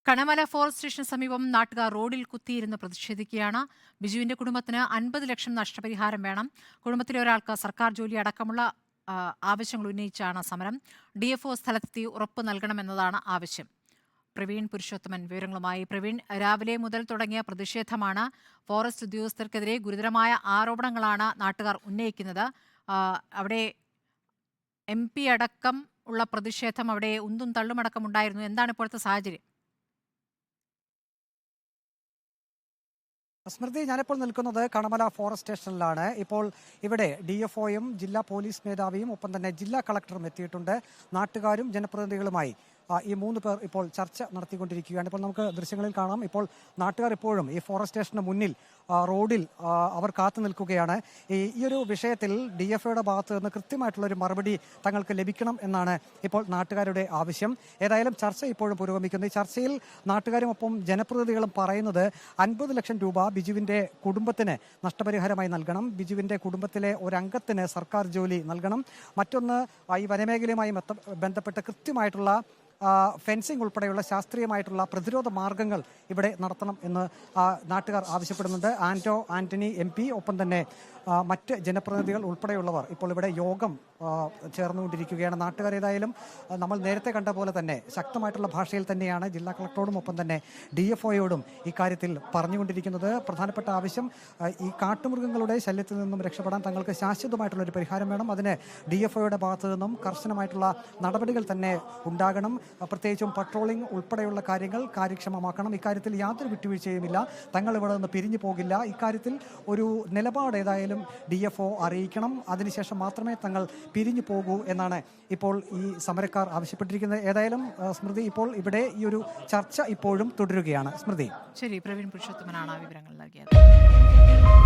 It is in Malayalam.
കണമല ഫോറസ്റ്റ് സ്റ്റേഷന് സമീപം നാട്ടുകാർ റോഡിൽ കുത്തിയിരുന്ന് പ്രതിഷേധിക്കുകയാണ്. ബിജുവിന്റെ കുടുംബത്തിന് 50 ലക്ഷം നഷ്ടപരിഹാരം വേണം. കുടുംബത്തിലെ ഒരാൾക്ക് സർക്കാർ ജോലി അടക്കമുള്ള ആവശ്യങ്ങൾ ഉന്നയിച്ചാണ് സമരം. DFO സ്ഥലത്തെത്തി ഉറപ്പ് നൽകണമെന്നതാണ് ആവശ്യം. പ്രവീൺ പുരുഷോത്തമൻ വിവരങ്ങളുമായി. പ്രവീൺ, രാവിലെ മുതൽ തുടങ്ങിയ പ്രതിഷേധമാണ്. ഫോറസ്റ്റ് ഉദ്യോഗസ്ഥർക്കെതിരെ ഗുരുതരമായ ആരോപണങ്ങളാണ് നാട്ടുകാർ ഉന്നയിക്കുന്നത്. അവിടെ MP അടക്കം ഉള്ള പ്രതിഷേധം, അവിടെ ഉന്തും തള്ളുമടക്കം ഉണ്ടായിരുന്നു. എന്താണ് ഇപ്പോഴത്തെ സാഹചര്യം? സ്മൃതി, ഞാനിപ്പോൾ നിൽക്കുന്നത് കണമല ഫോറസ്റ്റ് സ്റ്റേഷനിലാണ്. ഇപ്പോൾ ഇവിടെ DFOയും ജില്ലാ പോലീസ് മേധാവിയും ഒപ്പം തന്നെ ജില്ലാ കളക്ടറും എത്തിയിട്ടുണ്ട്. നാട്ടുകാരും ജനപ്രതിനിധികളുമായി ഈ 3 പേർ ഇപ്പോൾ ചർച്ച നടത്തിക്കൊണ്ടിരിക്കുകയാണ്. ഇപ്പോൾ നമുക്ക് ദൃശ്യങ്ങളിൽ കാണാം. ഇപ്പോൾ നാട്ടുകാർ ഇപ്പോഴും ഈ ഫോറസ്റ്റ് സ്റ്റേഷന് മുന്നിൽ റോഡിൽ അവർ കാത്തു നിൽക്കുകയാണ്. ഈ ഒരു വിഷയത്തിൽ DFOയുടെ ഭാഗത്ത് നിന്ന് കൃത്യമായിട്ടുള്ളൊരു മറുപടി തങ്ങൾക്ക് ലഭിക്കണം എന്നാണ് ഇപ്പോൾ നാട്ടുകാരുടെ ആവശ്യം. ഏതായാലും ചർച്ച ഇപ്പോഴും പുരോഗമിക്കുന്നു. ഈ ചർച്ചയിൽ നാട്ടുകാരും ഒപ്പം ജനപ്രതിനിധികളും പറയുന്നത് 50 ലക്ഷം രൂപ ബിജുവിന്റെ കുടുംബത്തിന് നഷ്ടപരിഹാരമായി നൽകണം. ബിജുവിന്റെ കുടുംബത്തിലെ ഒരംഗത്തിന് സർക്കാർ ജോലി നൽകണം. മറ്റൊന്ന്, ഈ വനമേഖലയുമായി ബന്ധപ്പെട്ട് കൃത്യമായിട്ടുള്ള ഫെൻസിംഗ് ഉൾപ്പെടെയുള്ള ശാസ്ത്രീയമായിട്ടുള്ള പ്രതിരോധ മാർഗങ്ങൾ ഇവിടെ നടത്തണം എന്ന് നാട്ടുകാർ ആവശ്യപ്പെടുന്നുണ്ട്. ആന്റണി MP ഒപ്പം തന്നെ മറ്റ് ജനപ്രതിനിധികൾ ഉൾപ്പെടെയുള്ളവർ ഇപ്പോൾ ഇവിടെ യോഗം ചേർന്നുകൊണ്ടിരിക്കുകയാണ്. നാട്ടുകാർ ഏതായാലും നമ്മൾ നേരത്തെ കണ്ട പോലെ തന്നെ ശക്തമായിട്ടുള്ള ഭാഷയിൽ തന്നെയാണ് ജില്ലാ കളക്ടറോടും ഒപ്പം തന്നെ DFOയോടും ഇക്കാര്യത്തിൽ പറഞ്ഞുകൊണ്ടിരിക്കുന്നത്. പ്രധാനപ്പെട്ട ആവശ്യം, ഈ കാട്ടുമൃഗങ്ങളുടെ ശല്യത്തിൽ നിന്നും രക്ഷപ്പെടാൻ തങ്ങൾക്ക് ശാശ്വതമായിട്ടുള്ള ഒരു പരിഹാരം വേണം. അതിന് DFOയുടെ ഭാഗത്തു നിന്നും കർശനമായിട്ടുള്ള നടപടികൾ തന്നെ ഉണ്ടാകണം. പ്രത്യേകിച്ചും പട്രോളിംഗ് ഉൾപ്പെടെയുള്ള കാര്യങ്ങൾ കാര്യക്ഷമമാക്കണം. ഇക്കാര്യത്തിൽ യാതൊരു വിട്ടുവീഴ്ചയുമില്ല. തങ്ങൾ ഇവിടെ നിന്ന് പിരിഞ്ഞു പോകില്ല. ഇക്കാര്യത്തിൽ ഒരു നിലപാട് ഏതായാലും DFO അറിയിക്കണം. അതിനുശേഷം മാത്രമേ തങ്ങൾ പിരിഞ്ഞു പോകൂ എന്നാണ് ഇപ്പോൾ ഈ സമരക്കാർ ആവശ്യപ്പെട്ടിരിക്കുന്നത്. ഏതായാലും സ്മൃതി, ഇപ്പോൾ ഇവിടെ ഈ ഒരു ചർച്ച ഇപ്പോഴും തുടരുകയാണ്. സ്മൃതി. ശരി, പ്രവീൺ പുരുഷോത്തമനാണ് വിവരങ്ങൾ നൽകിയത്.